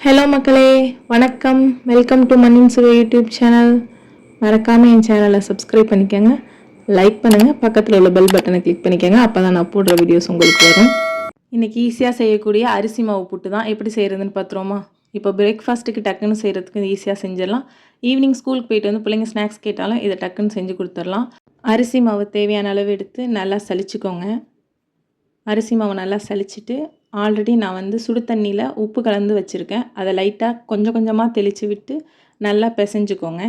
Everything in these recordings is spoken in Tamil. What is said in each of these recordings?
ஹலோ மக்களே, வணக்கம். வெல்கம் டு மண்ணின் சுவை யூடியூப் சேனல். மறக்காமல் என் சேனலை சப்ஸ்கிரைப் பண்ணிக்கோங்க, லைக் பண்ணுங்கள், பக்கத்தில் உள்ள பெல் பட்டனை கிளிக் பண்ணிக்கோங்க. அப்போ தான் நான் போடுற வீடியோஸ் உங்களுக்கு வரும். இன்றைக்கி ஈஸியாக செய்யக்கூடிய அரிசி மாவு புட்டு தான் எப்படி செய்கிறதுன்னு பார்த்துருவோமா? இப்போ பிரேக்ஃபாஸ்ட்டுக்கு டக்குன்னு செய்கிறதுக்கு ஈஸியாக செஞ்சிடலாம். ஈவினிங் ஸ்கூலுக்கு போயிட்டு வந்து பிள்ளைங்க ஸ்நாக்ஸ் கேட்டாலும் இதை டக்குன்னு செஞ்சு கொடுத்துடலாம். அரிசி மாவு தேவையான அளவு எடுத்து நல்லா சலிச்சுக்கோங்க. அரிசி மாவு நல்லா சலிச்சிட்டு ஆல்ரெடி நான் சுடு தண்ணியில் உப்பு கலந்து வச்சுருக்கேன். அதை லைட்டாக கொஞ்சம் கொஞ்சமாக தெளித்து விட்டு நல்லா பிசைஞ்சுக்கோங்க.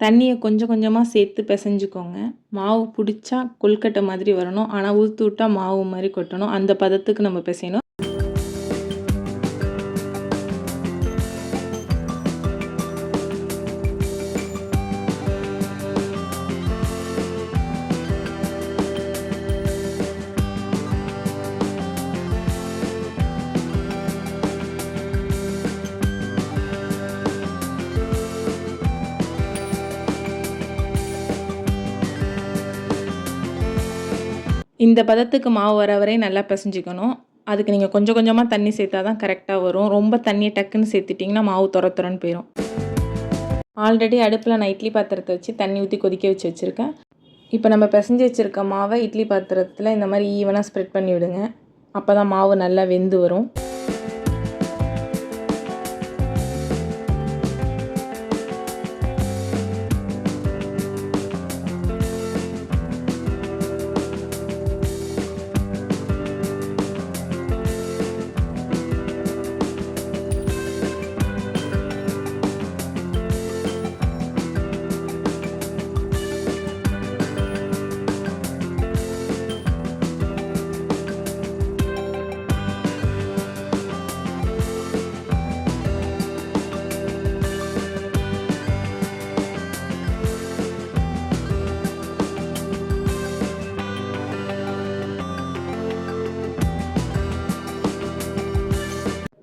தண்ணியை கொஞ்சம் கொஞ்சமாக சேர்த்து பிசைஞ்சுக்கோங்க. மாவு பிடிச்சா கொழுக்கட்டை மாதிரி வரணும், ஆனால் ஊற்றி விட்டால் மாவு மாதிரி கொட்டணும். அந்த பதத்துக்கு நம்ம பிசையணும். இந்த பதத்துக்கு மாவு வர வரை நல்லா பிசைஞ்சிக்கணும். அதுக்கு நீங்கள் கொஞ்சம் கொஞ்சமாக தண்ணி சேர்த்தா தான் கரெக்டாக வரும். ரொம்ப தண்ணியை டக்குன்னு சேர்த்துட்டிங்கன்னா மாவு துரன்னு போயிடும். ஆல்ரெடி அடுப்பில் நான் இட்லி பாத்திரத்தை வச்சு தண்ணி ஊற்றி கொதிக்க வச்சுருக்கேன். இப்போ நம்ம பிசைஞ்சு வச்சுருக்க மாவை இட்லி பாத்திரத்தில் இந்த மாதிரி ஈவனாக ஸ்ப்ரெட் பண்ணி விடுங்க. அப்போ தான் மாவு நல்லா வெந்து வரும்.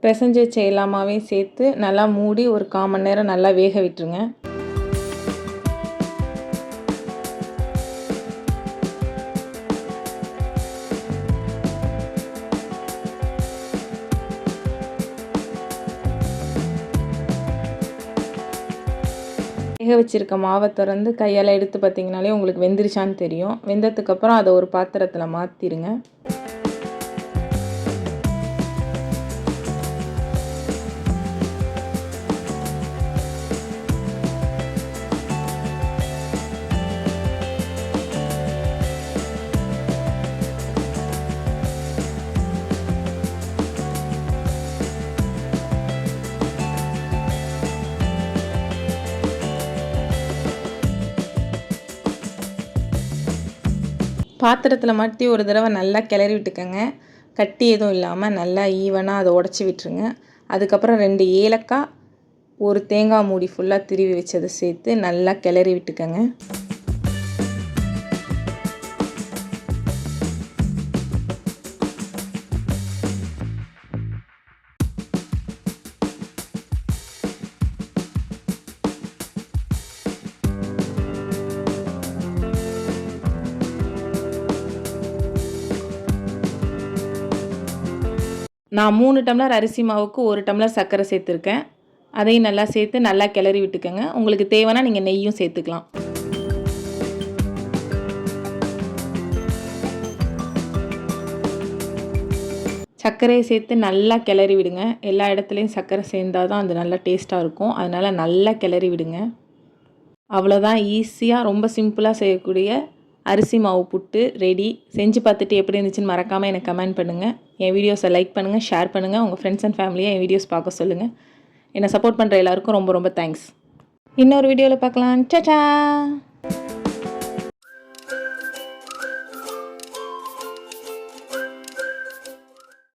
பிசைஞ்சு வச்ச எல்லாமாவே சேர்த்து நல்லா மூடி ஒரு 1/4 மணி நேரம் நல்லா வேக விட்டுருங்க. வேக வச்சுருக்க மாவை திறந்து கையால் எடுத்து பார்த்திங்கனாலே உங்களுக்கு வெந்துருச்சான்னு தெரியும். வெந்ததுக்கப்புறம் அதை ஒரு பாத்திரத்தில் மாற்றிடுங்க. பாத்திரத்தில் மாட்டி ஒரு தடவை நல்லா கிளறி விட்டுக்கோங்க. கட்டி எதுவும் இல்லாமல் நல்லா ஈவனாக அதை உடச்சி விட்டுருங்க. அதுக்கப்புறம் 2 ஏலக்காய், ஒரு தேங்காய் மூடி ஃபுல்லாக திருவி வச்சதை சேர்த்து நல்லா கிளறி விட்டுக்கோங்க. நான் 3 டம்ளர் அரிசி மாவுக்கு 1 டம்ளர் சர்க்கரை சேர்த்துருக்கேன். அதையும் நல்லா சேர்த்து நல்லா கிளறி விட்டுக்கோங்க. உங்களுக்கு தேவைன்னா நீங்கள் நெய்யும் சேர்த்துக்கலாம். சர்க்கரையை சேர்த்து நல்லா கிளறி விடுங்க. எல்லா இடத்துலையும் சர்க்கரை சேர்ந்தால் தான் அது நல்லா டேஸ்ட்டாக இருக்கும். அதனால் நல்லா கிளறி விடுங்க. அவ்வளோதான், ஈஸியாக ரொம்ப சிம்பிளாக செய்யக்கூடிய அரிசி மாவு புட்டு ரெடி. செஞ்சு பார்த்துட்டு எப்படி இருந்துச்சுன்னு மறக்காமல் எனக்கு கமெண்ட் பண்ணுங்கள். என் வீடியோஸை லைக் பண்ணுங்கள், ஷேர் பண்ணுங்கள். உங்கள் ஃப்ரெண்ட்ஸ் அண்ட் ஃபேமிலியை என் வீடியோஸ் பார்க்க சொல்லுங்கள். என்னை சப்போர்ட் பண்ணுற எல்லாருக்கும் ரொம்ப ரொம்ப தேங்க்ஸ். இன்னொரு வீடியோவில் பார்க்கலாம். சா.